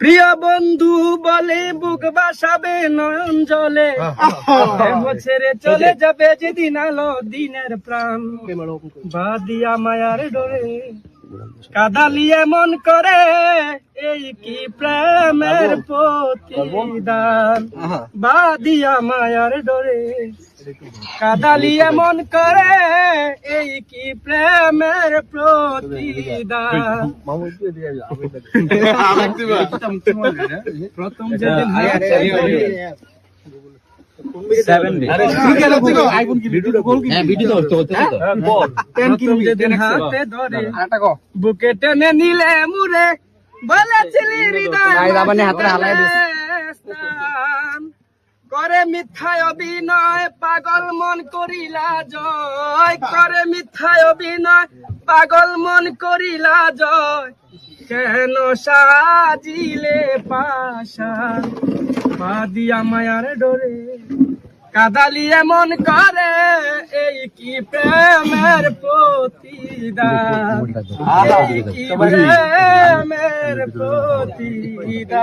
প্রিয় বন্ধু বলে বুক বাসাবে নয়ন জলে ছেড়ে চলে যাবে যেদিন আলো দিনের প্রাণ বাদিয়া মায়ার ডোরে কাদালিয়ে মন করে এই কি প্রেমের প্রতিদান বাদিয়া মায়ার ডোরে কাদালিয়ে মন করে এই কি প্রেমের প্রতিদান প্রথম যেদিন হাতে ধরে বুকে টেনে নিলে মুরে বলেছিলি হৃদয় করে মিথ্যায় অভিনয় পাগল মন করিলা জয় করে মিথ্যায় অভিনয় পাগল মন করিলা জয় কেন সাজিলে পাশা বাদিয়া মায়ার ডোরে কাদালিয়ে মন করে এই কি প্রেমের প্রতিদান এই কি প্রেমের প্রতিদান